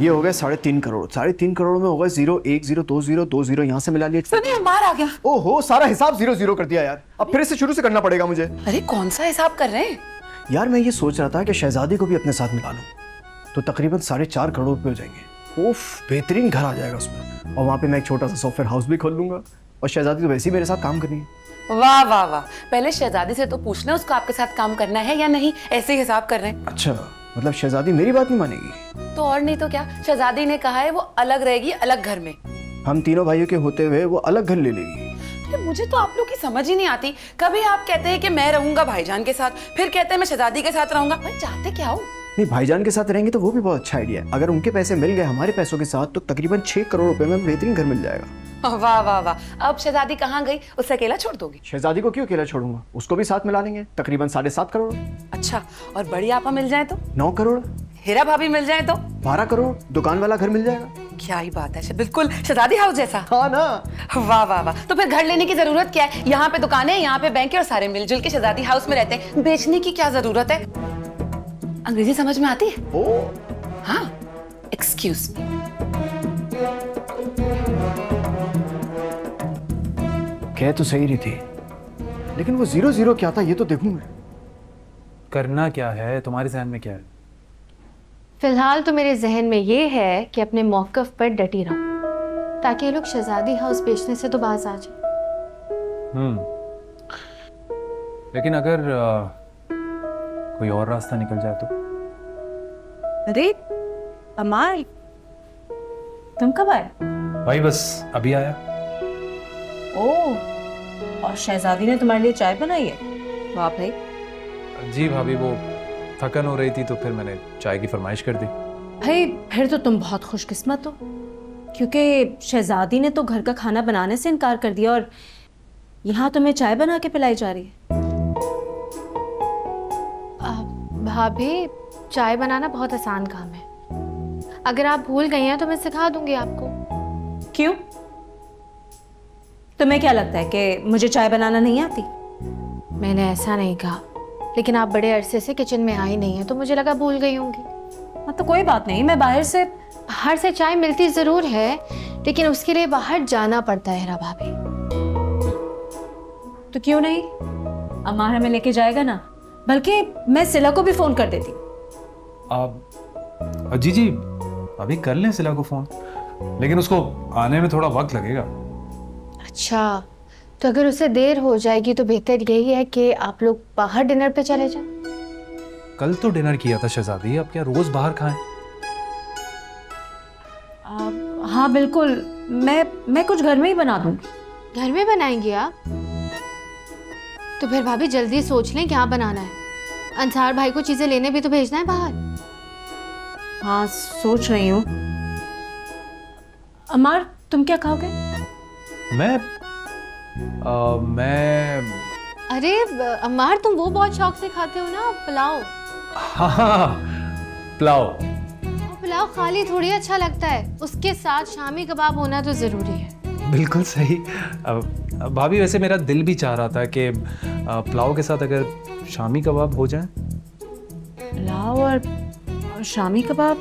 ये हो गए 3.5 करोड़। 3.5 करोड़ में हो गए 0 1 0 2 0 2 0 यहाँ से मिला लिए। सुनिए बाहर आ गया। ओहो सारा हिसाब 0 0 कर दिया यार। अब फिर से शुरू से करना पड़ेगा मुझे। अरे कौन सा हिसाब कर रहे हैं यार? मैं ये सोच रहा था कि शहजादी को भी अपने साथ मिला लूं तो तकरीबन 4.5 करोड़ रुपए हो जाएंगे। उफ, बेहतरीन घर आ जाएगा उसमें। और वहाँ पे मैं एक छोटा सा सॉफ्टवेयर हाउस भी खोल लूंगा। और शहजादी तो वैसे ही मेरे साथ काम करनी है। वाह वाह वाह, पहले शहजादी से तो पूछना उसको आपके साथ काम करना है या नहीं, ऐसे ही हिसाब कर रहे हैं। अच्छा, मतलब शहजादी मेरी बात नहीं मानेगी? तो और नहीं तो क्या, शहजादी ने कहा है वो अलग रहेगी, अलग घर में। हम तीनों भाइयों के होते हुए वो अलग घर ले लेगी। अरे मुझे तो आप लोग की समझ ही नहीं आती। कभी आप कहते हैं कि मैं रहूंगा भाईजान के साथ, फिर कहते हैं मैं शहजादी के साथ रहूंगा। भाई चाहते क्या हो? नहीं, भाईजान के साथ रहेंगे तो वो भी बहुत अच्छा आइडिया है। अगर उनके पैसे मिल गए हमारे पैसों के साथ तो तकरीबन 6 करोड़ रुपए में बेहतरीन घर मिल जाएगा। वाह वाह वाह, अब शहजादी कहाँ गई? उसे अकेला छोड़ दोगी? शहजादी को क्यों अकेला छोड़ूंगा, उसको भी साथ मिला लेंगे। तकरीबन 7.5 करोड़। अच्छा, और बड़ी आपा मिल जाए तो? 9 करोड़। हीरा भाभी मिल जाए तो? 12 करोड़। दुकान वाला घर मिल जाएगा। क्या ही बात है, बिल्कुल शहजादी हाउस जैसा। हाँ ना। वाह वाह वाह, तो फिर घर लेने की जरूरत क्या है? यहाँ पे दुकानें, यहाँ पे बैंक और सारे मिलजुल के शहजादी हाउस में रहते हैं। बेचने की क्या जरूरत है? अंग्रेजी समझ में आती है? ओ हाँ, एक्सक्यूज मी। कह तो सही रही थी, लेकिन वो 0 0 क्या था ये तो देखूं मैं। करना क्या है? तुम्हारे ज़हन में क्या है? फिलहाल तो मेरे जहन में ये है कि अपने मौक़िफ़ पर डटी रहूं ताकि ये लोग शहजादी हाउस बेचने से तो बाज आ जाए। लेकिन अगर कोई और रास्ता निकल जाए तो? अरे अमार, तुम कब आए? भाई बस अभी आया। ओह, और शहजादी ने तुम्हारे लिए चाय बनाई है? वाह भाई। जी भाभी, वो थकन हो रही थी तो फिर मैंने चाय की फरमाइश कर दी। भाई फिर तो तुम बहुत खुशकिस्मत हो, क्योंकि शहजादी ने तो घर का खाना बनाने से इनकार कर दिया और यहाँ तुम्हें चाय बना के पिलाई जा रही है। भाभी, चाय बनाना बहुत आसान काम है। अगर आप भूल गई हैं तो मैं सिखा दूंगी आपको। क्यों? तुम्हें क्या लगता है कि मुझे चाय बनाना नहीं आती? मैंने ऐसा नहीं कहा, लेकिन आप बड़े अरसे से किचन में आई नहीं है तो मुझे लगा भूल गई होंगी। हाँ तो कोई बात नहीं, मैं बाहर से चाय मिलती जरूर है, लेकिन उसके लिए बाहर जाना पड़ता है हीरा भाभी। तो क्यों नहीं, अम्मार हमें लेके जाएगा ना। बल्कि मैं सिला को भी फोन कर देती। जी जी, अभी कर लें सिला को फोन, लेकिन उसको आने में थोड़ा वक्त लगेगा। अच्छा, तो अगर उसे देर हो जाएगी तो बेहतर यही है कि आप लोग बाहर डिनर पे चले जाएं। कल तो डिनर किया था शहजादी, अब क्या रोज बाहर खाएं? हाँ बिल्कुल, मैं कुछ घर में ही बना दूंगी। घर में बनाएंगी आप? तो फिर भाभी जल्दी सोच लें क्या बनाना है। अंसार भाई को चीजें लेने भी तो भेजना है बाहर। हाँ सोच रही हूँ। अमार, तुम क्या खाओगे? मैं अरे अम्मार, तुम वो बहुत शौक से खाते हो ना, पुलाव। हाँ, पुलाव। पुलाव खाली थोड़ी अच्छा लगता है, उसके साथ शामी कबाब होना तो जरूरी है। बिल्कुल सही। भाभी वैसे मेरा दिल भी चाह रहा था कि पुलाव के साथ अगर शामी कबाब हो जाए। पुलाव और शामी कबाब?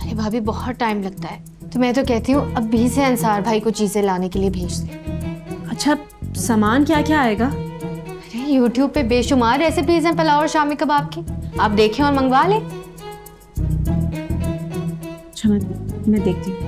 अरे भाभी बहुत टाइम लगता है, तो मैं तो कहती हूँ अभी से अंसार भाई को चीजें लाने के लिए भेज दें। अच्छा, सामान क्या क्या आएगा? अरे YouTube पे बेशुमार रेसिपीज हैं पुलाव और शामी कबाब की, आप देखें और मंगवा लें। अच्छा, मैं देखती हूँ।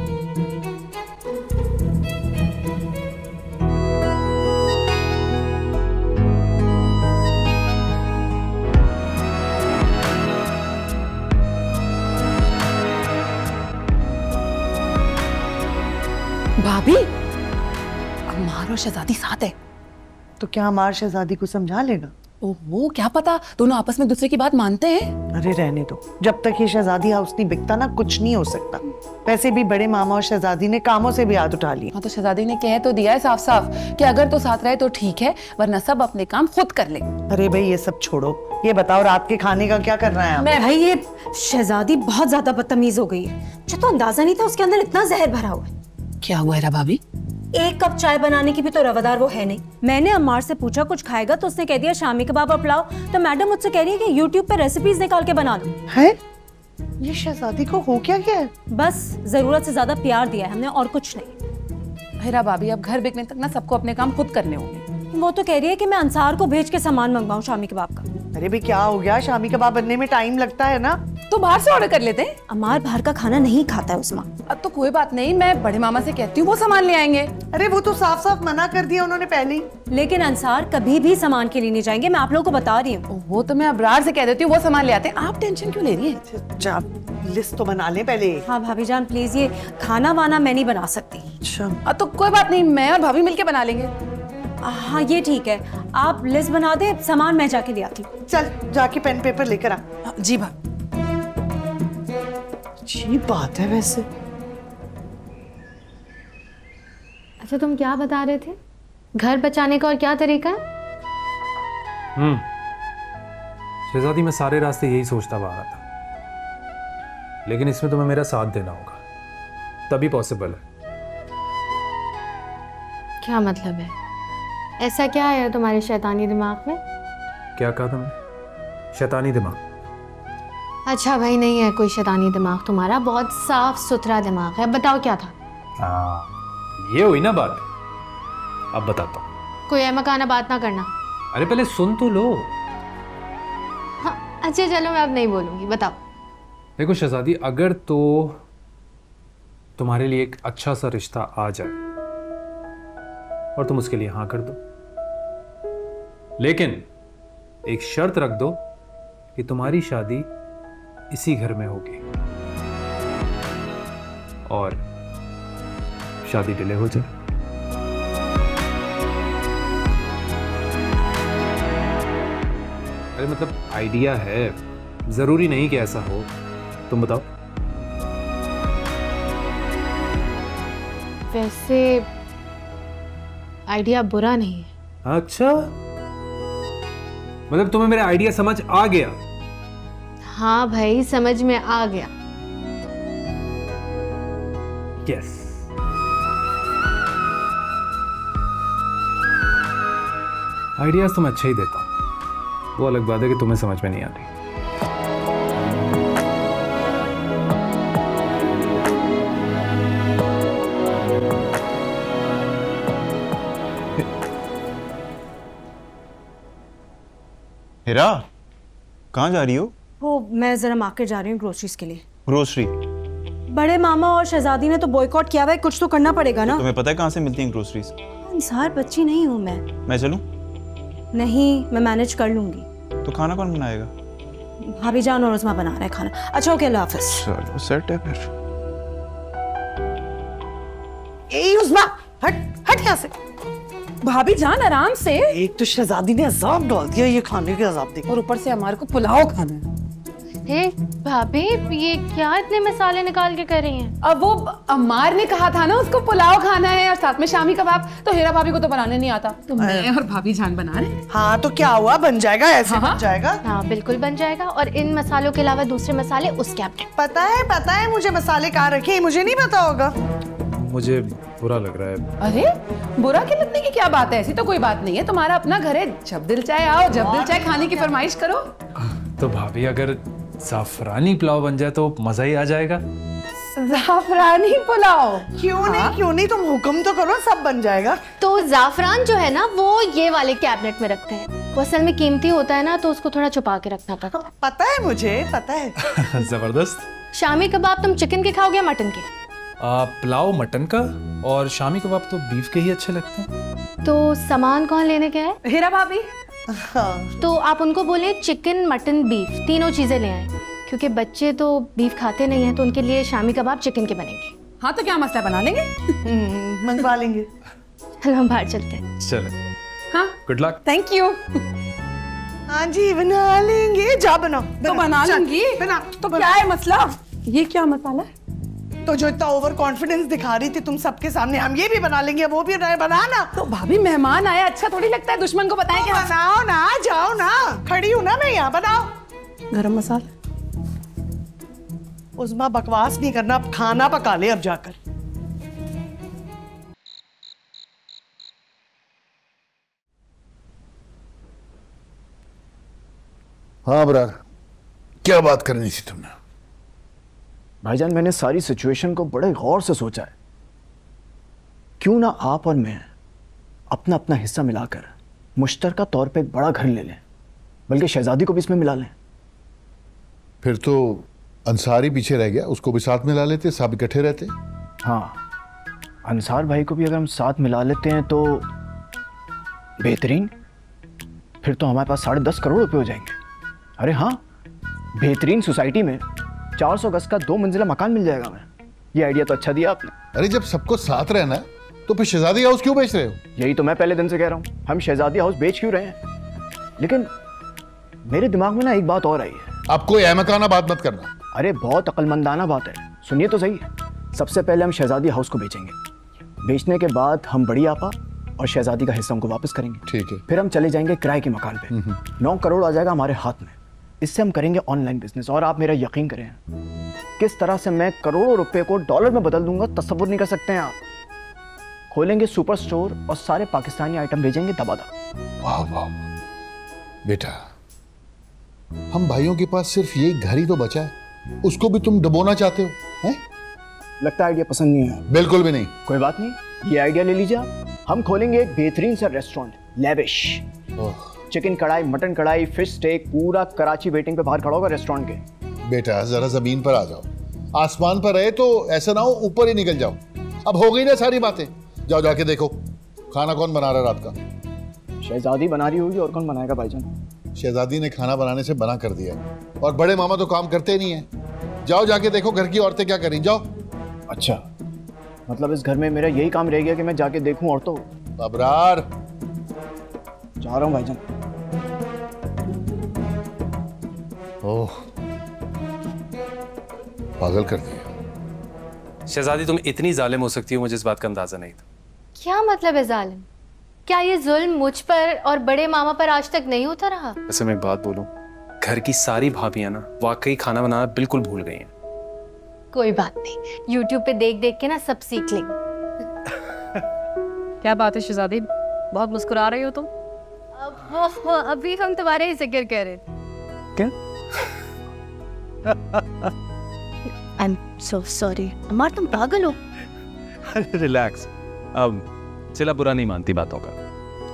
भाभी, अम्मार और शहजादी साथ है। तो क्या अम्मार शहजादी को समझा लेगा? ओहो, क्या पता, दोनों आपस में दूसरे की बात मानते हैं। अरे रहने दो, जब तक ये शहजादी हाउस नहीं बिकता ना कुछ नहीं हो सकता। वैसे भी बड़े मामा और शहजादी ने कामों से भी हाथ उठा लिए। हाँ तो शहजादी ने कह तो दिया है साफ साफ कि अगर तो साथ रहे तो ठीक है, वरना सब अपने काम खुद कर ले। अरे भाई ये सब छोड़ो, ये बताओ रात के खाने का क्या करना है? मैं भाई, ये शहजादी बहुत ज्यादा बदतमीज हो गई है। मुझे तो अंदाजा नहीं था उसके अंदर इतना जहर भरा हुआ है। क्या हुआ है भाभी? एक कप चाय बनाने की भी तो रवादार वो है नहीं। मैंने अम्मार से पूछा कुछ खाएगा तो उसने कह दिया शामी कबाब और पुलाव। तो मैडम मुझसे कह रही है कि YouTube पे रेसिपीज निकाल के बना दो। है? ये शहजादी को हो क्या गया है? बस जरूरत से ज्यादा प्यार दिया है हमने और कुछ नहीं। हिरा भाभी अब घर बिकने तक ना सबको अपने काम खुद करने होंगे। वो तो कह रही है कि मैं अंसार को भेज के सामान मंगवाऊं शामी कबाब का। अरे भाई क्या हो गया, शामी कबाब बनने में टाइम लगता है ना। तो बाहर से ऑर्डर कर लेते हैं। अमार बाहर का खाना नहीं खाता है उस्मा। अब तो कोई बात नहीं, मैं बड़े मामा से कहती हूँ वो सामान ले आएंगे। अरे वो तो साफ साफ मना कर दिया उन्होंने पहले ही। लेकिन अंसार कभी भी सामान के लिए नहीं जाएंगे, मैं आप लोगों को बता रही हूँ। वो तो मैं अबरार से कह देती हूँ वो सामान ले आते हैं, आप टेंशन क्यों ले रही हैं? अच्छा लिस्ट तो बना ले पहले। हाँ भाभी जान प्लीज, ये खाना वाना मैं नहीं बना सकती। अच्छा तो कोई बात नहीं, मैं और भाभी मिलके बना लेंगे। हाँ ये ठीक है, आप लिस्ट बना दे, सामान मैं जाके ले आती हूँ। चल जाके पेन पेपर लेकर आ। जी भाभी। अच्छी बात है वैसे। अच्छा तुम क्या बता रहे थे, घर बचाने का और क्या तरीका है? शहजादी मैं सारे रास्ते यही सोचता हुआ आ रहा था, लेकिन इसमें तुम्हें मेरा साथ देना होगा, तभी पॉसिबल है। क्या मतलब है? ऐसा क्या है तुम्हारे शैतानी दिमाग में? क्या कहा तुमने? शैतानी दिमाग? अच्छा भाई नहीं है कोई शैतानी दिमाग तुम्हारा, बहुत साफ सुथरा दिमाग है। बताओ क्या था? ये हुई ना बात, अब बताता हूँ। कोई अहमकाना बात ना करना। अरे पहले सुन तो लो। हाँ अच्छा चलो मैं अब नहीं बोलूंगी, बताओ। देखो शहजादी, अगर तो तुम्हारे लिए एक अच्छा सा रिश्ता आ जाए और तुम उसके लिए हाँ कर दो, लेकिन एक शर्त रख दो कि तुम्हारी शादी इसी घर में होगी और शादी डिले हो जाए। अरे मतलब आइडिया है, जरूरी नहीं कि ऐसा हो, तुम बताओ। वैसे आइडिया बुरा नहीं है। अच्छा, मतलब तुम्हें मेरा आइडिया समझ आ गया? हाँ भाई समझ में आ गया। यस। आइडियाज तो मैं अच्छा ही देता हूं, वो अलग बात है कि तुम्हें समझ में नहीं आती। हिरा, कहाँ जा रही हो? वो मैं जरा मार्केट जा रही हूँ ग्रोसरीज के लिए। ग्रोसरी? बड़े मामा और शहजादी ने तो बॉयकॉट किया हुआ है, कुछ तो करना पड़ेगा ना। तुम्हें पता है कहाँ से मिलती हैं ग्रोसरीज? अंसार बच्ची नहीं हूँ मैं चलूं? नहीं, मैं मैनेज कर लूंगी। तो खाना कौन बनाएगा? भाभी जान और उस्मा बना रहे हैं खाना। अच्छा ओके, अल्लाह हाफिज। चलो सेट है फिर। ए उस्मा, हट हट यहाँ से। भाभी जान आराम से। एक तो शहजादी ने अजाब डाल दिया, ये खाने के अजाब देख। और ऊपर से हमारे को पुलाव खाना है। हे भाभी ये क्या इतने मसाले निकाल के कर रही हैं? अब वो अम्मार ने कहा था ना उसको पुलाव खाना है और साथ में शामी कबाब, तो हीरा भाभी को तो बनाने नहीं आता, तो मैं और भाभी जान बना रहे। हाँ तो क्या हुआ, बन जाएगा, ऐसे बन जाएगा। हाँ बिल्कुल बन जाएगा, और इन मसालों के अलावा दूसरे मसाले उस कैबिनेट। पता है मुझे मसाले कहाँ रखे, मुझे नहीं पता होगा। मुझे बुरा लग रहा है। अरे बुरा क्या लगने की क्या बात है, ऐसी तो कोई बात नहीं है, तुम्हारा अपना घर है, जब दिल चाहे आओ, जब दिल चाहे खाने की फरमाइश करो। तो भाभी अगर जाफरानी पुलाव बन जाए तो मजा ही आ जाएगा। जाफरानी पुलाव? क्यों नहीं तुम हुक्म तो करो, सब बन जाएगा। तो जाफरान जो है ना वो ये वाले कैबिनेट में रखते हैं, वो असल में कीमती होता है ना, तो उसको थोड़ा छुपा के रखना पड़ता है। पता है मुझे, पता है। जबरदस्त। शामी कबाब तुम चिकन के खाओगे या मटन के? पुलाव मटन का और शामी कबाब तो बीफ के ही अच्छे लगते हैं। तो सामान कौन लेने के है? हीरा भाभी। तो आप उनको बोले चिकन मटन बीफ तीनों चीजें ले आए, क्योंकि बच्चे तो बीफ खाते नहीं हैं, तो उनके लिए शामी कबाब चिकन के बनेंगे। हाँ तो क्या मसला, बना लेंगे। मंगवा लेंगे। चलो हम बाहर चलते हैं। चले। हाँ गुड लक। Thank you. हाँ जी बना लेंगे, जा बनाओ। तो बना लूंगी। बना। तो क्या है मसला? ये क्या मसाला है? तो जो इतना ओवर कॉन्फिडेंस दिखा रही थी तुम सबके सामने, हम ये भी बना लेंगे, वो भी बनाना। तो भाभी मेहमान आया, अच्छा थोड़ी लगता है दुश्मन को बताएं कि बनाओ ना, जाओ ना, खड़ी हूँ ना मैं यहाँ, बनाओ। गरम मसाला। उस्मा बकवास नहीं करना, अब खाना पका ले अब जाकर। हाँ बरार, क्या बात करनी थी तुमने? भाईजान मैंने सारी सिचुएशन को बड़े गौर से सोचा है। क्यों ना आप और मैं अपना अपना हिस्सा मिलाकर मुश्तरका तौर पे एक बड़ा घर ले लें, बल्कि शहजादी को भी इसमें मिला लें। फिर तो अंसारी पीछे रह गया, उसको भी साथ मिला लेते, सब इकट्ठे रहते। हाँ, अंसार भाई को भी अगर हम साथ मिला लेते हैं तो बेहतरीन। फिर तो हमारे पास 10.5 करोड़ रुपए हो जाएंगे। अरे हाँ, बेहतरीन सोसाइटी में 400 गज का 2 मंजिला मकान मिल जाएगा हमें। ये आइडिया तो अच्छा दिया आपने। अरे जब सबको साथ रहना है तो फिर शहजादी हाउस क्यों बेच रहे हो? यही तो मैं पहले दिन से कह रहा हूँ, हम शहजादी हाउस बेच क्यों रहे हैं। लेकिन मेरे दिमाग में ना एक बात और आई है। आप कोई अहमकाना बात मत करना। अरे बहुत अक्लमंदाना बात है, सुनिए तो सही। सबसे पहले हम शहजादी हाउस को बेचेंगे। बेचने के बाद हम बड़ी आपा और शहजादी का हिस्सा उनको वापस करेंगे। ठीक है। फिर हम चले जाएंगे किराए के मकान पे। 9 करोड़ आ जाएगा हमारे हाथ में। इससे हम करेंगे ऑनलाइन बिजनेस। और आप मेरा यकीन करें, किस तरह से मैं करोड़ों रुपए को डॉलर में बदल दूंगा तसव्वुर नहीं कर सकते हैं आप। खोलेंगे सुपर स्टोर और सारे पाकिस्तानी आइटम भेजेंगे दबादब। वाह वाह बेटा, हम भाइयों के पास सिर्फ ये घर ही तो बचा है, उसको भी तुम डुबोना चाहते हो हैं? लगता है आइडिया पसंद नहीं है। बिल्कुल भी नहीं। कोई बात नहीं, ये आइडिया ले लीजिए आप। हम खोलेंगे एक बेहतरीन सा रेस्टोरेंट, लेविश। चिकन कढ़ाई, मटन कढ़ाई, फिश स्टेक, पूरा कराची वेटिंग पे बाहर खड़ा होगा रेस्टोरेंट के। बेटा जरा जमीन पर आ जाओ, आसमान पर रहे तो ऐसा ना हो ऊपर ही निकल जाओ। अब हो गई ना सारी बातें, जाओ जाके देखो खाना कौन बना रहा है रात का। शहजादी बना रही होगी, और कौन बनाएगा भाईजान? शहजादी ने खाना बनाने से मना कर दिया और बड़े मामा तो काम करते नहीं है। जाओ जाके देखो घर की औरतें क्या करें, जाओ। अच्छा, मतलब इस घर में मेरा यही काम रह गया कि मैं जाके देखूं औरतों को। अबरार, जा रहा हूं भाईजान। ओह, पागल कर दिया। शहजादी तुम इतनी जालिम हो सकती हो, मुझे इस बात का अंदाजा नहीं था। क्या मतलब है जालिम? क्या ये जुल्म मुझ पर और बड़े मामा पर आज तक नहीं होता रहा? वैसे मैं एक बात बोलूं, घर की सारी भाभियां ना वाकई खाना बनाना बिल्कुल भूल गई हैं। कोई बात नहीं, YouTube पे देख देख के ना सब सीख लेंगे। क्या बात है शहजादी, बहुत मुस्कुरा रही हो तुम? अभी हम तुम्हारे ही जिक्र कर रहे थे। क्या? आई एम सो सॉरी अमार, तुम पागल हो। रिलैक्स, अब चिला बुरा नहीं मानती बातों का।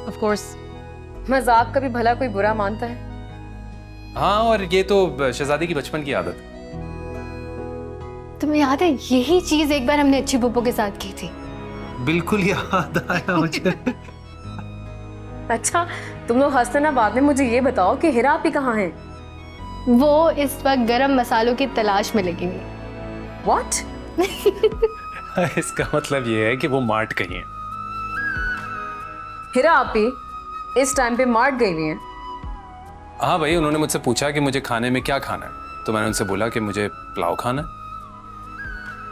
ऑफ कोर्स, मजाक का भी भला कोई बुरा मानता है? हाँ, और ये तो शहजादी की बचपन की आदत। तुम्हें याद है यही चीज एक बार हमने अच्छी पुप्पो के साथ की थी? बिल्कुल याद आया मुझे। अच्छा, तुम लोग हंसते ना, बाद में मुझे ये बताओ कि हिरा आपी कहाँ है? वो इस वक्त गरम मसालों की तलाश में लगी हुई। What? इसका मतलब ये है कि वो मार्ट गई हैं। हिरा आपी इस टाइम पे मार्ट गई हुई हैं? हाँ भाई, उन्होंने मुझसे पूछा कि मुझे खाने में क्या खाना है, तो मैंने उनसे बोला कि मुझे पुलाव खाना है।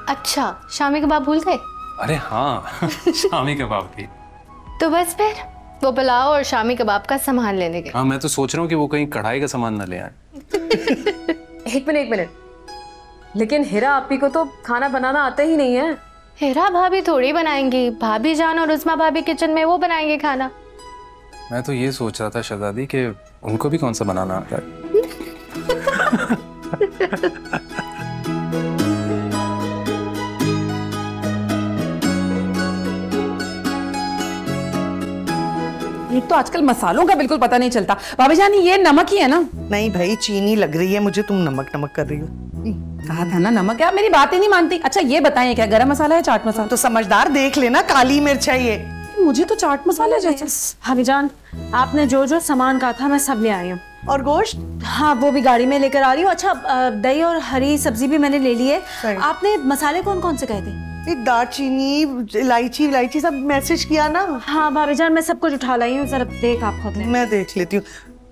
अच्छा, शामी कबाब भूल गए? अरे हाँ, शामी कबाब भी। तो बस फिर वो पुलाव और शामी कबाब का सामान लेने गए। हाँ, मैं तो सोच रहा हूँ कि वो कहीं कढ़ाई का सामान ना ले आए। एक मिनट, लेकिन हिरा आपी को तो खाना बनाना आता ही नहीं है। हिरा भाभी थोड़ी बनाएंगी, भाभी जान और उस्मा भाभी किचन में वो बनाएंगे खाना। मैं तो ये सोच रहा था शहजादी कि उनको भी कौन सा बनाना आता है। एक तो आजकल मसालों का बिल्कुल पता नहीं चलता। भाभी जानी, ये नमक ही है ना? नहीं भाई, चीनी लग रही है मुझे, तुम नमक नमक कर रही हो। कहा था ना नमक है, आप मेरी बात ही नहीं मानती। अच्छा ये बताइए, क्या गरम मसाला है चाट मसाला? तो समझदार देख लेना, काली मिर्च है ये। मुझे तो चाट मसाला जैसे। भाभी जान, आपने जो जो सामान कहा था मैं सब ले आई हूँ। और गोश्त? हाँ, वो भी गाड़ी में लेकर आ रही हूँ। अच्छा, दही और हरी सब्जी भी मैंने ले ली है। आपने मसाले कौन कौन से कहे थे? दालचीनी, इलायची सब मैसेज किया ना। हाँ भाभी जान, मैं सब कुछ उठा लाई हूँ, जरा देख आप खुद। मैं देख लेती हूँ।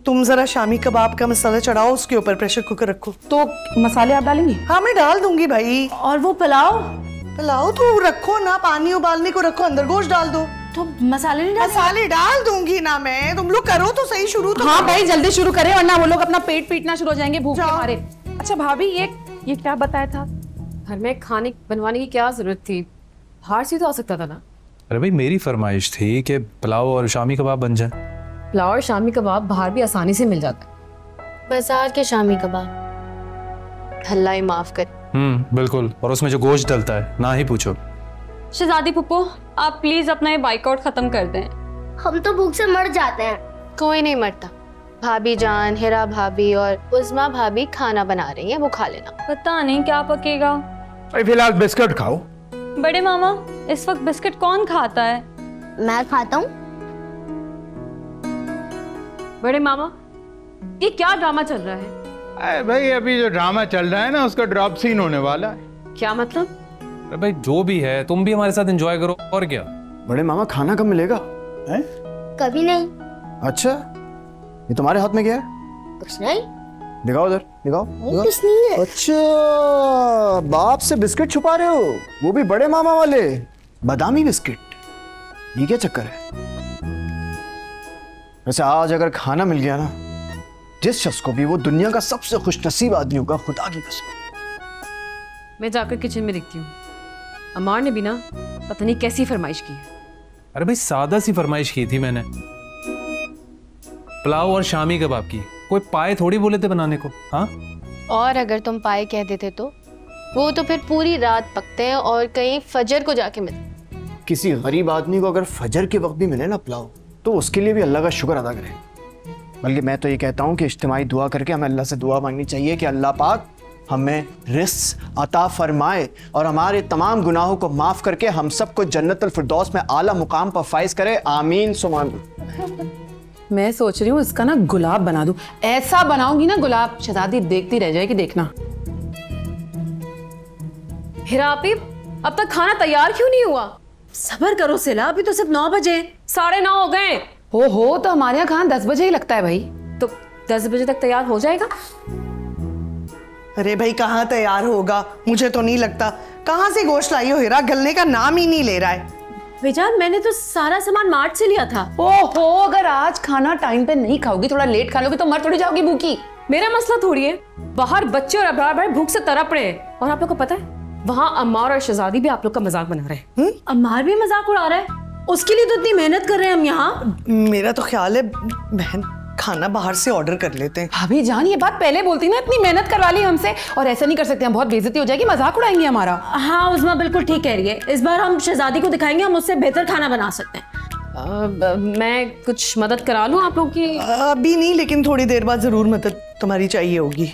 तुम जरा शामी कबाब का मसाला चढ़ाओ, उसके ऊपर प्रेशर कुकर रखो। तो मसाले आप डालेंगी? हाँ मैं डाल दूंगी भाई। और वो पुलाव तो रखो ना, पानी उबालने को रखो, अंदर गोश्त डाल दो। तो मसाले नहीं डाल? मसाले डाल दूंगी ना मैं, तुम लोग करो तो सही शुरू तो। हाँ भाई, जल्दी शुरू करें वरना वो लोग अपना पेट पीटना शुरू हो जाएंगे भूख के मारे। अच्छा भाभी, ये क्या बताया था? घर में खाने बनवाने की क्या जरूरत थी? बाहर से तो आ सकता था ना। अरे भाई, मेरी फरमाइश थी कि पुलाव और शामी कबाब बन जाए। पुलाव और शामी कबाब बाहर भी आसानी से मिल जाता है। बाजार के शामी कबाब अल्लाह ही माफ कर। बिल्कुल, और उसमें जो गोश्त डलता है ना ही पूछो। शहजादी पुप्पो, आप प्लीज अपना ये बाइकआउट खत्म कर दें। हम तो भूख से मर जाते हैं। कोई नहीं मरता। भाभी जान, हिरा भाभी और उज़मा भाभी खाना बना रही हैं, वो खा लेना। पता नहीं क्या पकेगा। फिलहाल बिस्किट खाओ। बड़े मामा, इस वक्त बिस्किट कौन खाता है? मैं खाता हूँ। बड़े मामा, ये क्या ड्रामा चल रहा है? अरे भाई, अभी जो ड्रामा चल रहा है ना, उसका ड्रॉप सीन होने वाला है। क्या मतलब? अरे भाई जो भी है, तुम भी हमारे साथ एंजॉय करो, और क्या। बड़े मामा खाना कब मिलेगा? हैं? कभी नहीं। अच्छा, ये तुम्हारे हाथ में क्या है? कुछ नहीं। दिखाओ उधर, दिखाओ। कुछ नहीं है। अच्छा, बाप से बिस्किट छुपा रहे हो, वो भी बड़े मामा वाले बादामी बिस्किट। ये क्या चक्कर है? वैसे आज अगर खाना मिल गया ना, जिस शख्स को भी, वो दुनिया का सबसे खुशनसीब आदमी होगा, खुदा की कसम। मैं जाकर किचन में देखती हूँ। अमार ने भी ना पता नहीं कैसी फरमाइश की है। अरे भाई सादा सी फरमाइश की थी मैंने, पुलाव और शामी कबाब की। कोई पाए थोड़ी बोले थे बनाने को। हाँ, और अगर तुम पाए कह देते तो वो तो फिर पूरी रात पकते हैं और कहीं फजर को जाके मिलते। किसी गरीब आदमी को अगर फजर के वक्त भी मिले ना पुलाव, तो उसके लिए भी अल्लाह का शुक्र अदा करें। बल्कि मैं तो ये कहता हूँ कि इज्तिमाई दुआ करके हमें अल्लाह से दुआ मांगनी चाहिए कि अल्लाह पाक हमें रिज़्क़ अता फरमाए और हमारे तमाम गुनाहों को माफ़ करके हम सबको जन्नतुल फिरदौस में आला मुकाम पर फाइज करे। आमीन सुमान। मैं सोच रही हूँ इसका ना गुलाब बना दूं। ऐसा बनाऊंगी ना गुलाब, शहजादी देखती रह जाएगी, देखना। हिरा आपी, अब तक खाना तैयार क्यों नहीं हुआ? सब्र करो सिला, अभी तो सिर्फ 9 बजे। 9:30 हो गए। हो तो हमारे यहाँ खाना 10 बजे ही लगता है भाई। तो 10 बजे तक तैयार हो जाएगा? अरे भाई, कहाँ तैयार होगा? मुझे तो नहीं लगता। कहाँ से गोश्त लाई हो हिरा? गलने का नाम ही नहीं ले रहा है। बेजान, मैंने तो सारा सामान मार्ट से लिया था। ओहो, अगर आज खाना टाइम पे नहीं खाओगी, थोड़ा लेट खा लोगी तो मर थोड़ी जाओगी भूखी। मेरा मसला थोड़ी है, बाहर बच्चे और अबरार भाई भूख से तड़प रहे हैं। और आप लोग को पता है, वहाँ अम्मार और शहजादी भी आप लोग का मजाक बना रहे हैं। अम्मार भी मजाक उड़ा रहा है? उसके लिए तो इतनी मेहनत कर रहे हैं हम यहाँ। मेरा तो ख्याल है बहन, खाना बाहर से ऑर्डर कर लेते हैं। भाभी जान, ये बात पहले बोलती ना, इतनी मेहनत करवा ली हमसे, और ऐसा नहीं कर सकते हम, बहुत बेइज्जती हो जाएगी, मजाक उड़ाएंगे हमारा। हाँ उज़मा बिल्कुल ठीक कह रही है। इस बार हम शहजादी को दिखाएंगे हम उससे बेहतर खाना बना सकते हैं। मैं कुछ मदद करा लूं आप लोग की? अभी नहीं, लेकिन थोड़ी देर बाद जरूर मदद तुम्हारी चाहिए होगी।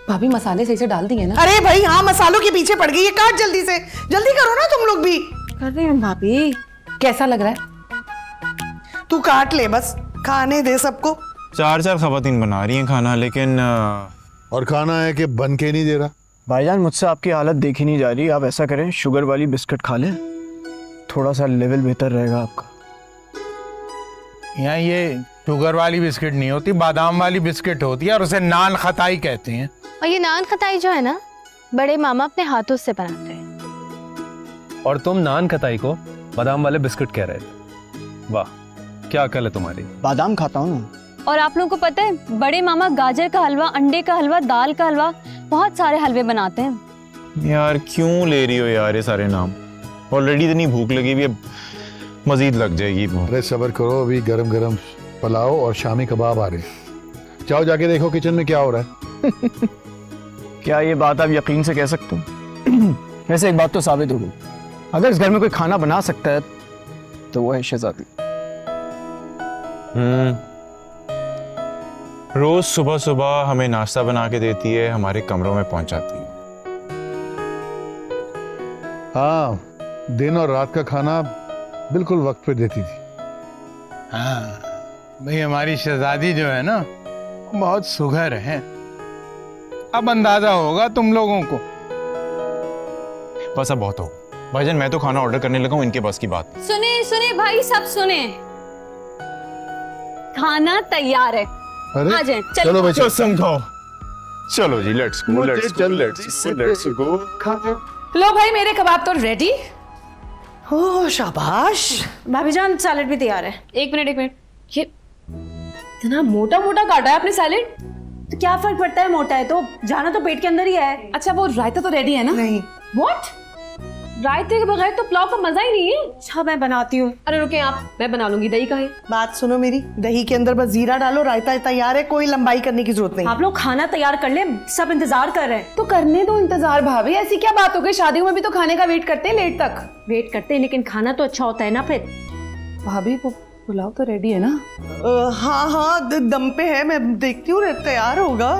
भाभी मसाले सही से डाल दिए ना? अरे भाई हाँ, मसालों के पीछे पड़ गई है। काट जल्दी से, जल्दी करो ना तुम लोग भी। कर रही हूँ भाभी। कैसा लग रहा है? तू काट ले, बस खाने दे सबको। 4 खवातीन बना रही हैं खाना, लेकिन और खाना है कि बन के नहीं दे रहा। भाईजान, मुझसे आपकी हालत देखी नहीं जा रही। आप ऐसा करें, शुगर वाली बिस्किट खा लें, थोड़ा सा लेवल बेहतर रहेगा आपका। यहाँ ये शुगर वाली बिस्किट नहीं होती, बादाम वाली बिस्किट होती है, और उसे नान खताई कहते हैं। और ये नान खताई जो है ना, बड़े मामा अपने हाथों से बनाते हैं। और तुम नान खताई को बादाम वाले बिस्किट कह रहे थे। वाह, क्या अकल है तुम्हारी। बादाम खाता हूँ ना। और आप लोगों को पता है, बड़े मामा गाजर का हलवा, अंडे का हलवा, दाल का हलवा, बहुत सारे हलवे बनाते हैं। यार क्यों ले रही हो यार ये सारे नाम? ऑलरेडी इतनी भूख लगी हुई है, मजीद लग जाएगी। अरे सब्र करो, अभी गरम गरम पुलाव और शामी कबाब आ रहे हैं। जाओ जाके देखो किचन में क्या हो रहा है। क्या ये बात आप यकीन से कह सकते हो? वैसे एक बात तो साबित हो गई, अगर इस घर में कोई खाना बना सकता है तो वो है शहजादी। रोज सुबह सुबह हमें नाश्ता बना के देती है, हमारे कमरों में पहुंचाती है। हाँ, दिन और रात का खाना बिल्कुल वक्त पे देती थी। हाँ भाई, हमारी शहजादी जो है ना, बहुत सुघर है। अब अंदाजा होगा तुम लोगों को। बस अब बहुत हो भाईजान, मैं तो खाना ऑर्डर करने लगा हूँ, इनके बस की बात। सुने सुने भाई, सब सुने, खाना तैयार है। आ जाए, चलो भाई, चलो समझाओ। चलो जी, लेट्स गो, लेट्स गो। लो भाई, मेरे कबाब तो रेडी। ओह शाबाश। भाभी जान, सैलेड भी तैयार है। एक मिनट, ये इतना मोटा मोटा काटा है आपने सैलेड? तो क्या फर्क पड़ता है, मोटा है तो जाना तो पेट के अंदर ही है। अच्छा, वो रायता तो रेडी है ना? नहीं। व्हाट? रायते के बगैर तो पुलाव का मजा ही नहीं है। अच्छा मैं बनाती हूँ। अरे रुके आप, मैं बना लूंगी। दही का है? बात सुनो मेरी, दही के अंदर बस जीरा डालो, रायता तैयार है, कोई लंबाई करने की जरूरत नहीं। आप लोग खाना तैयार कर ले, सब इंतजार कर रहे हैं। तो करने दो इंतजार भाभी, ऐसी क्या बात हो गई? शादियों में भी तो खाने का वेट करते हैं लेट तक। वेट करते हैं लेकिन खाना तो अच्छा होता है ना। फिर भाभी पुलाव तो रेडी है ना? हाँ हाँ दम पे है, मैं देखती हूँ तैयार होगा।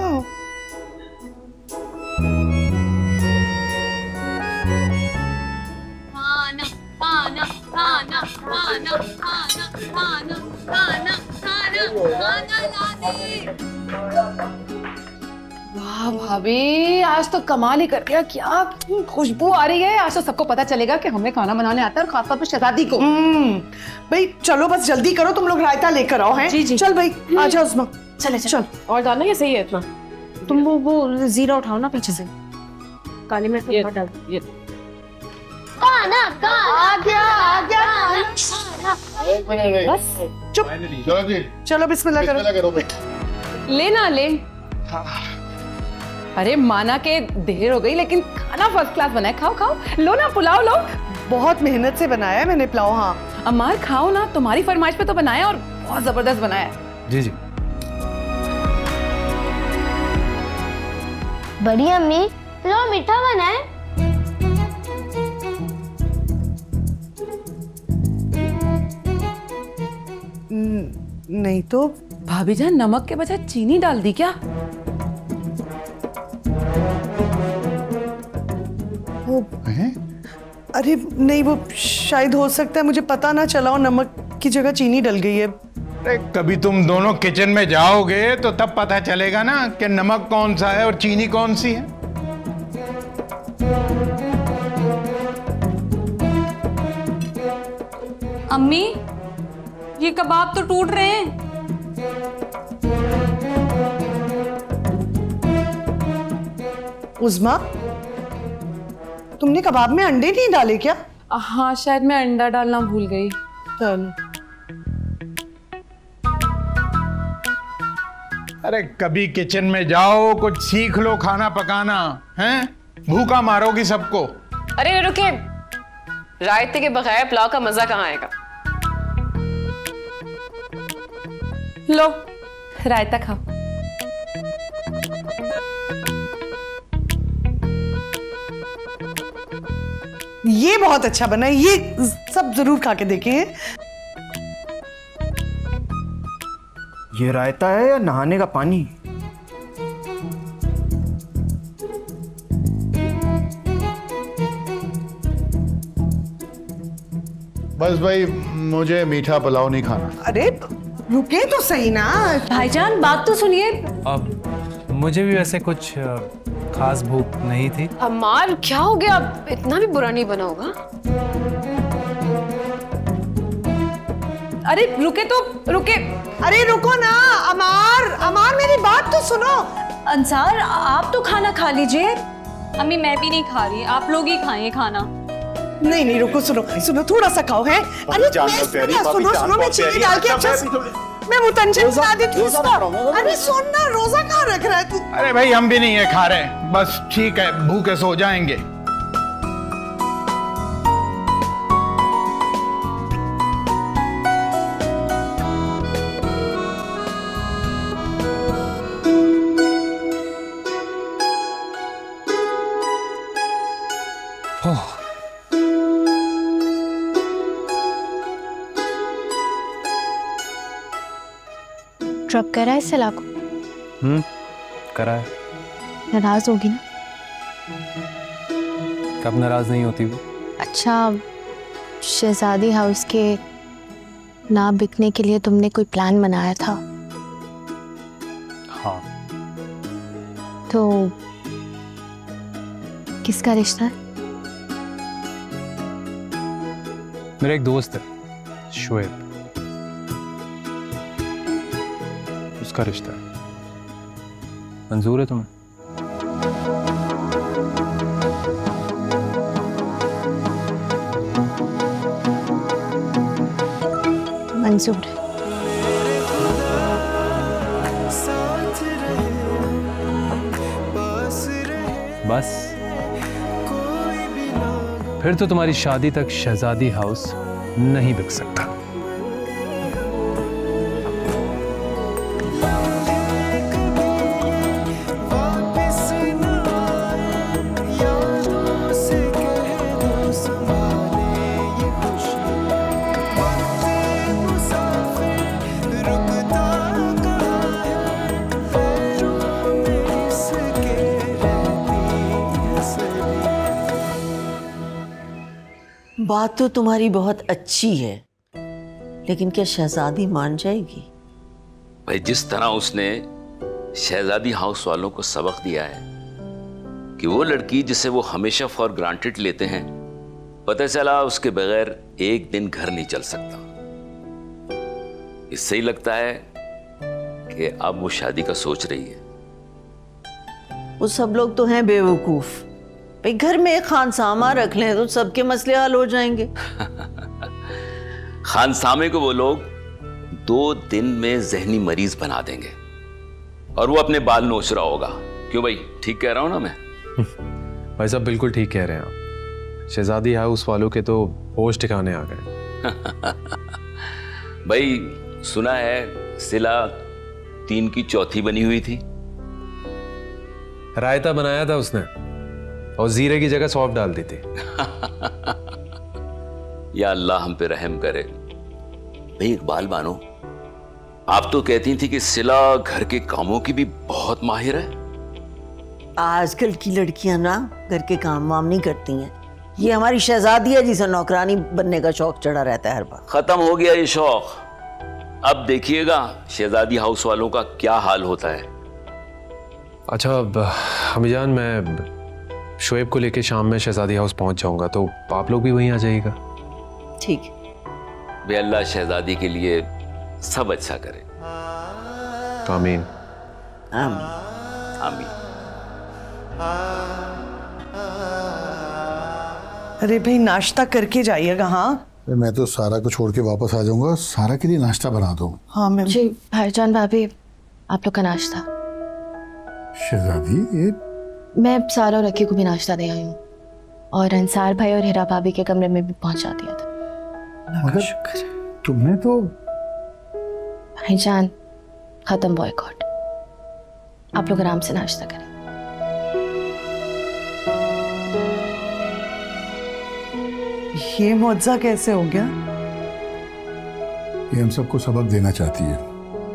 खाना खाना खाना खाना खाना खाना खाना खाना ला दे। वाह भाभी, आज तो कमाल ही कर दिया। क्या खुशबू आ रही है। आज तो सबको पता चलेगा कि हमें खाना बनाने आता है, और खासतौर पर शहजादी को। भाई चलो बस जल्दी करो, तुम लोग रायता लेकर आओ। हैं? जी जी। चल भाई आ जाओ उस्मा। चले चल। और डालना या सही है इतना? तुम वो जीरा उठाओ ना पीछे से, काली मिर्च थोड़ा डाल। खाना आ गया बस चुप। चलो जी, चलो बिस्मिल्लाह करो। लेना ले। अरे माना के देर हो गई, लेकिन खाना फर्स्ट क्लास बना है। खाओ खाओ, लो ना पुलाव लो। बहुत मेहनत से बनाया है मैंने पुलाव। हाँ अम्मार खाओ ना, तुम्हारी फरमाइश पे तो बनाया, और बहुत जबरदस्त बनाया है। जी जी। बड़ी अम्मी, पुलाव मीठा बना है। नहीं तो भाभी जान, नमक के बजाय चीनी डाल दी क्या? वो अरे नहीं, वो शायद हो सकता है मुझे पता ना चला हो, नमक की जगह चीनी डल गई है। अरे कभी तुम दोनों किचन में जाओगे तो तब पता चलेगा ना कि नमक कौन सा है और चीनी कौन सी है। अम्मी, ये कबाब तो टूट रहे हैं। उज़्मा, तुमने कबाब में अंडे नहीं डाले क्या? हाँ शायद मैं अंडा डालना भूल गई। चलो। अरे कभी किचन में जाओ, कुछ सीख लो खाना पकाना। हैं? भूखा मारोगी सबको। अरे रुके, रायते के बगैर पुलाव का मजा कहाँ आएगा? लो रायता खाओ। ये बहुत अच्छा बना है, ये सब जरूर खा के देखें। ये रायता है या नहाने का पानी? बस भाई, मुझे मीठा पुलाव नहीं खाना। अरे रुके तो सही ना भाईजान, बात तो सुनिए। अब मुझे भी वैसे कुछ खास भूख नहीं थी। अम्मार क्या हो गया? इतना भी बुरा नहीं बना होगा। अरे रुके तो रुके। अरे रुको ना अमार, अमार मेरी बात तो सुनो। अंसार, आप तो खाना खा लीजिए। अम्मी मैं भी नहीं खा रही, आप लोग ही खाएं खाना। नहीं नहीं रुको, सुनो सुनो, थोड़ा सा खाओ। है अरे सुनो सुनो, मैं चीनी डाल के अच्छा मैं मुतंजन बना देती हूँ इसको। अरे सुन ना, रोजा कहाँ रख रहा है तू? अरे भाई हम भी नहीं है खा रहे, बस ठीक है, भूखे सो जाएंगे। ड्रॉप करा है सला को? करा है। नाराज होगी ना? कब नाराज नहीं होती वो? अच्छा, शहजादी हाउस के ना बिकने के लिए तुमने कोई प्लान बनाया था? हाँ। तो किसका रिश्ता है? मेरा एक दोस्त है शोएब, उसका रिश्ता है। मंजूर है तुम्हें? मंजूर है। बस फिर तो तुम्हारी शादी तक शहजादी हाउस नहीं बिक सकता। बात तो तुम्हारी बहुत अच्छी है, लेकिन क्या शहजादी मान जाएगी? भाई जिस तरह उसने शहजादी हाउस वालों को सबक दिया है कि वो लड़की जिसे वो हमेशा फॉर ग्रांटेड लेते हैं, पता चला उसके बगैर एक दिन घर नहीं चल सकता। इससे ही लगता है कि अब वो शादी का सोच रही है। वो सब लोग तो हैं बेवकूफ। भाई घर में एक खानसामा रख लें तो सबके मसले हल हो जाएंगे। खानसामे को वो लोग 2 दिन में जहनी मरीज बना देंगे और वो अपने बाल नोच रहा होगा। क्यों भाई, ठीक कह रहा हूं ना मैं? भाई साहब बिल्कुल ठीक कह रहे हैं आप। शहजादी हाउस वालों के तो होश ठिकाने आ गए। भाई सुना है सिला 3 की चौथी बनी हुई थी। रायता बनाया था उसने और जीरे की जगह सौंफ डाल दी थी। या अल्लाह हम पे रहम करे। भाई इकबाल बानो, आप तो कहती थी कि सिला घर के कामों की भी बहुत माहिर है। आजकल की लड़कियां ना घर के काम वाम नहीं करती हैं। ये हमारी शहजादी है जिसे नौकरानी बनने का शौक चढ़ा रहता है हर बार। खत्म हो गया ये शौक। अब देखिएगा शहजादी हाउस वालों का क्या हाल होता है। अच्छा हमीजान, मैं शोएब को लेके शाम में शहजादी हाउस पहुंच जाऊंगा, तो आप लोग भी वहीं आ जाइएगा। ठीक है। वे अल्लाह शहजादी के लिए सब अच्छा करे। आमीन आमीन आमीन। अरे भाई नाश्ता करके जाइएगा। हाँ मैं तो सारा को छोड़ के वापस आ जाऊंगा। सारा के लिए नाश्ता बना दो। हाँ मैं जी भाईजान भाभी, आप लोग का नाश्ता। शहजादी ये मैं सारा और रखी को भी नाश्ता दे आई हूँ और अंसार भाई और हिरा भाभी के कमरे में भी पहुंचा दिया था। मगर तुमने तो भाईजान खत्म बॉयकॉट। आप लोग आराम से नाश्ता करें। ये मुआवजा कैसे हो गया? ये हम सबको सबक देना चाहती है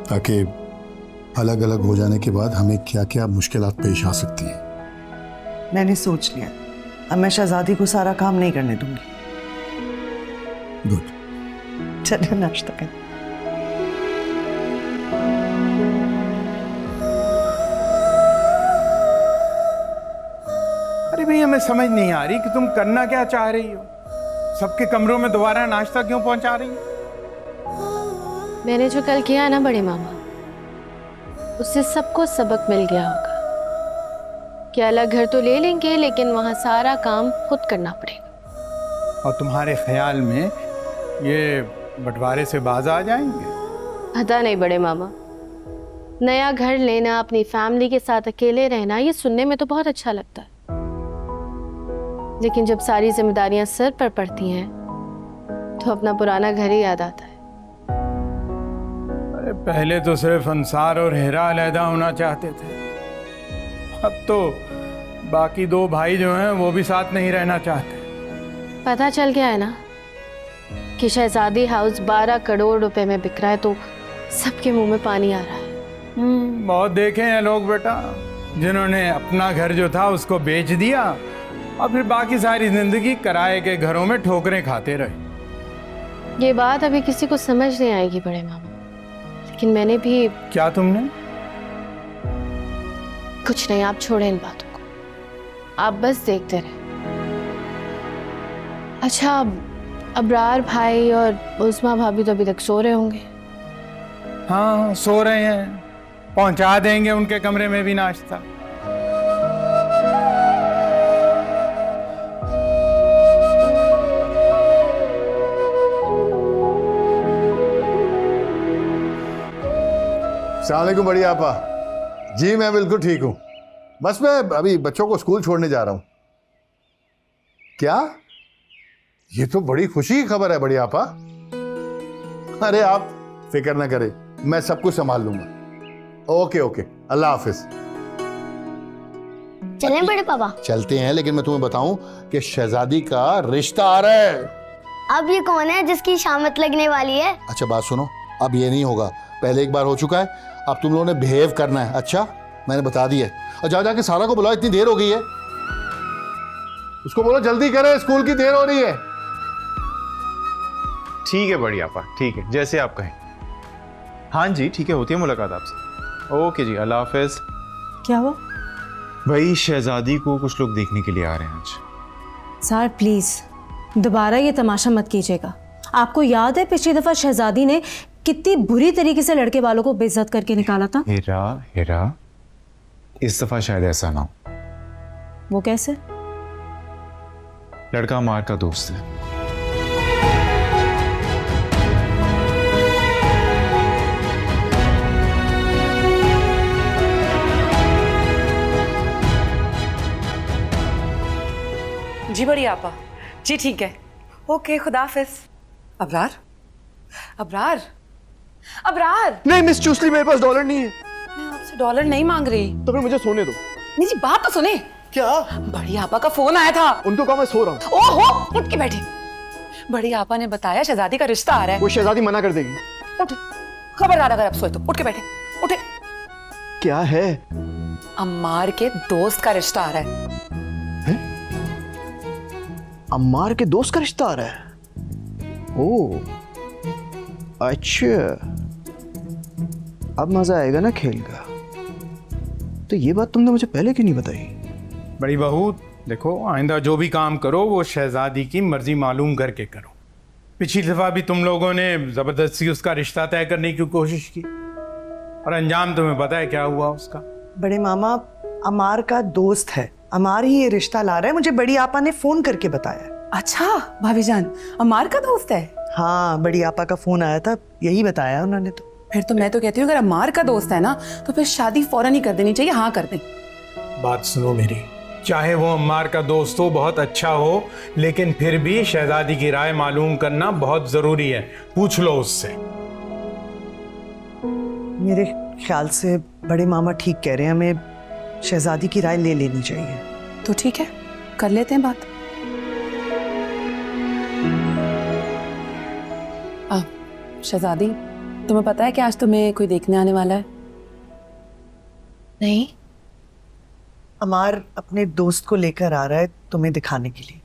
ताकि अलग अलग हो जाने के बाद हमें क्या क्या मुश्किलात पेश आ सकती है। मैंने सोच लिया, अब मैं शहजादी को सारा काम नहीं करने दूंगी। गुड। चलिए नाश्ता करें। अरे भैया मैं समझ नहीं आ रही कि तुम करना क्या चाह रही हो। सबके कमरों में दोबारा नाश्ता क्यों पहुंचा रही हो? मैंने जो कल किया ना बड़े मामा, उससे सबको सबक मिल गया होगा कि अलग घर तो ले लेंगे लेकिन वहां सारा काम खुद करना पड़ेगा। और तुम्हारे ख्याल में ये बंटवारे से बाज आ जाएंगे? पता नहीं बड़े मामा, नया घर लेना, अपनी फैमिली के साथ अकेले रहना, ये सुनने में तो बहुत अच्छा लगता है, लेकिन जब सारी जिम्मेदारियां सर पर पड़ती हैं तो अपना पुराना घर ही याद आता है। अरे पहले तो सिर्फ अंसार और हिरा अलहदा होना चाहते थे, अब तो बाकी 2 भाई जो हैं वो भी साथ नहीं रहना चाहते। पता चल गया है ना कि शहजादी हाउस 12 करोड़ रुपए में बिक रहा है, तो सबके मुंह में पानी आ रहा है। बहुत देखे हैं लोग बेटा जिन्होंने अपना घर जो था उसको बेच दिया और फिर बाकी सारी जिंदगी किराए के घरों में ठोकरें खाते रहे। ये बात अभी किसी को समझ नहीं आएगी बड़े मामा, लेकिन मैंने भी। क्या तुमने? कुछ नहीं, आप छोड़ें इन बातों को, आप बस देखते रहे। अच्छा, अबरार भाई और उस्मा भाभी तो अभी तक सो रहे होंगे। हाँ सो रहे हैं, पहुंचा देंगे उनके कमरे में भी नाश्ता। अस्सलाम वालेकुम बड़ी आपा। जी मैं बिल्कुल ठीक हूँ, बस मैं अभी बच्चों को स्कूल छोड़ने जा रहा हूँ। क्या ये तो बड़ी खुशी की खबर है बड़ी आपा। अरे आप फिक्र ना करें, मैं सब कुछ संभाल लूंगा। ओके ओके, अल्लाह हाफिज। चलें बड़े पापा? चलते हैं, लेकिन मैं तुम्हें बताऊं कि शहजादी का रिश्ता आ रहा है। अब ये कौन है जिसकी शामत लगने वाली है? अच्छा बात सुनो, अब ये नहीं होगा, पहले एक बार हो चुका है, अब तुम लोगों ने बिहेव करना है। अच्छा मैंने बता दिया है। और जा जाके सारा को बुलाओ, इतनी देर हो गई है। उसको बोलो जल्दी करे, स्कूल की देर हो रही है। ठीक है बड़ी आपा, ठीक है, जैसे आप कहें। हाँ जी ठीक है, होती है मुलाकात आपसे। ओके जी, अल्लाह हाफिज। क्या हुआ? भाई शहजादी को कुछ लोग देखने के लिए आ रहे हैं आज। सर प्लीज दोबारा ये तमाशा मत कीजिएगा। आपको याद है पिछली दफा शहजादी ने कितनी बुरी तरीके से लड़के वालों को बेइज्जत करके निकाला था? हेरा, इस दफा शायद ऐसा ना हो। वो कैसे? लड़का अमार का दोस्त है। जी बड़ी आपा, जी ठीक है, ओके, खुदा हाफिज। अबरार, अबरार, अबरार। नहीं मिस चूसली, मेरे पास डॉलर नहीं है। मैं आपसे डॉलर नहीं मांग रही। तो फिर मुझे सोने दो। नहीं जी, बात तो सुने। क्या? बड़ी आपा का फोन आया था। उनको कहा मैं सो रहा हूँ। ओहो, उठ के बैठे। बड़ी आपा ने बताया शहजादी का रिश्ता आ रहा है। वो शहजादी मना कर देगी। उठ, खबरदार अगर आप सोए तो उठ के बैठे, उठे। क्या है? अम्मार के दोस्त का रिश्ता आ रहा है। अम्मार के दोस्त का रिश्ता आ रहा है? ओह अच्छा, अब मजा आएगा ना खेल का। तो ये बात तुमने मुझे पहले क्यों नहीं बताई? बड़ी बहू देखो, आइंदा जो भी काम करो वो शहजादी की मर्जी मालूम करके करो। पिछली दफा भी तुम लोगों ने जबरदस्ती उसका रिश्ता तय करने की कोशिश की और अंजाम तुम्हें पता है क्या हुआ उसका। बड़े मामा, अमार का दोस्त है, अमार ही ये रिश्ता ला रहा है, मुझे बड़ी आपा ने फोन करके बताया। अच्छा भाभी जान, अमार का दोस्त है? हाँ, बड़ी आपा का फोन आया था, यही बताया उन्होंने। तो फिर तो मैं तो कहती हूँ अगर अमार का दोस्त है ना तो फिर शादी फौरन ही कर देनी चाहिए। हाँ कर दें। बात सुनो मेरी, चाहे वो अम्मार का दोस्त हो, बहुत अच्छा हो, लेकिन फिर भी शहजादी की राय मालूम करना बहुत जरूरी है। पूछ लो उससे। मेरे ख्याल से बड़े मामा ठीक कह रहे हैं, हमें शहजादी की राय ले लेनी चाहिए। तो ठीक है, कर लेते हैं बात। शहजादी, तुम्हें पता है कि आज तुम्हें कोई देखने आने वाला है? नहीं। अमार अपने दोस्त को लेकर आ रहा है तुम्हें दिखाने के लिए।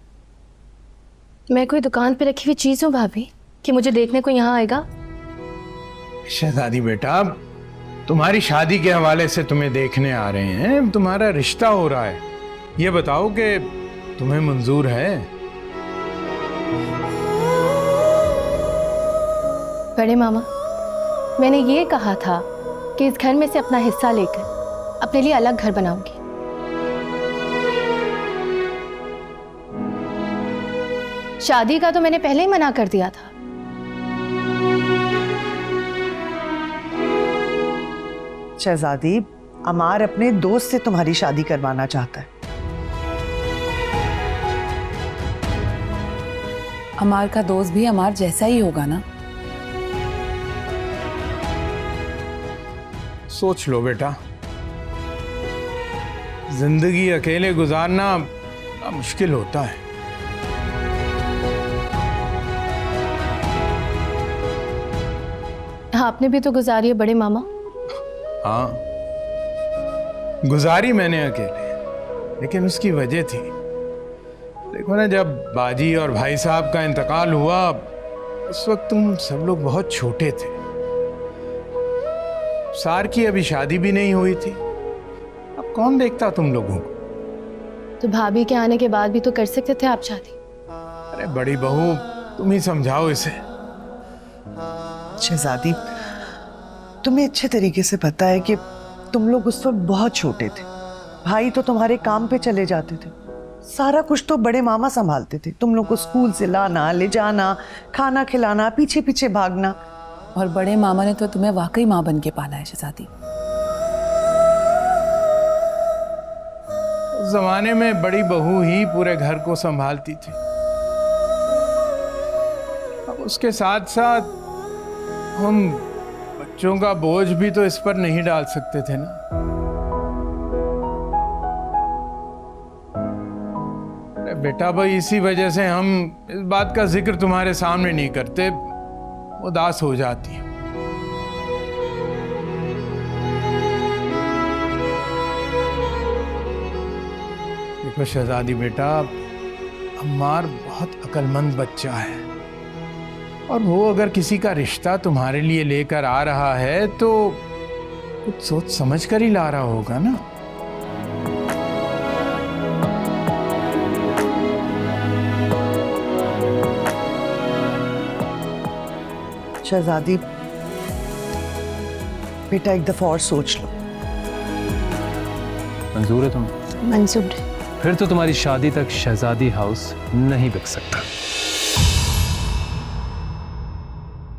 मैं कोई दुकान पे रखी हुई चीज हूँ भाभी कि मुझे देखने को यहाँ आएगा? शहजादी बेटा, तुम्हारी शादी के हवाले से तुम्हें देखने आ रहे हैं, तुम्हारा रिश्ता हो रहा है। ये बताओ कि तुम्हें मंजूर है? बड़े मामा, मैंने ये कहा था कि इस घर में से अपना हिस्सा लेकर अपने लिए अलग घर बनाऊंगी। शादी का तो मैंने पहले ही मना कर दिया था। शहजादी, अमार अपने दोस्त से तुम्हारी शादी करवाना चाहता है। अमार का दोस्त भी अमार जैसा ही होगा ना? सोच लो बेटा, जिंदगी अकेले गुजारना मुश्किल होता है। आपने भी तो गुजारी है बड़े मामा। हाँ, गुजारी मैंने अकेले, लेकिन उसकी वजह थी। देखो ना, जब बाजी और भाई साहब का इंतकाल हुआ उस वक्त तुम सब लोग बहुत छोटे थे। सार की अभी शादी भी नहीं हुई थी, अब कौन देखता तुम लोगों को? तो भाभी के आने के बाद भी तो कर सकते थे आप शादी। अरे बड़ी बहू, तुम ही समझाओ इसे। शहजादी, तुम्हें अच्छे तरीके से पता है कि तुम लोग उस वक्त बहुत छोटे थे। भाई तो तुम्हारे काम पे चले जाते थे, सारा कुछ तो बड़े मामा संभालते थे। तुम लोग को स्कूल से लाना, ले जाना, खाना खिलाना, पीछे पीछे भागना। और बड़े मामा ने तो तुम्हें वाकई माँ बन के पाला है शहजादी। उस जमाने में बड़ी बहू ही पूरे घर को संभालती थी। उसके साथ साथ हम बच्चों का बोझ भी तो इस पर नहीं डाल सकते थे ना। अरे बेटा भाई, इसी वजह से हम इस बात का जिक्र तुम्हारे सामने नहीं करते, उदास हो जाती है। देखो शहजादी बेटा, अम्मार बहुत अक्लमंद बच्चा है, और वो अगर किसी का रिश्ता तुम्हारे लिए लेकर आ रहा है तो कुछ सोच समझ कर ही ला रहा होगा ना। शहजादी बेटा, एक दफा और सोच लो। मंजूर है तुम्हें? मंजूर है। फिर तो तुम्हारी शादी तक शहजादी हाउस नहीं बिक सकता।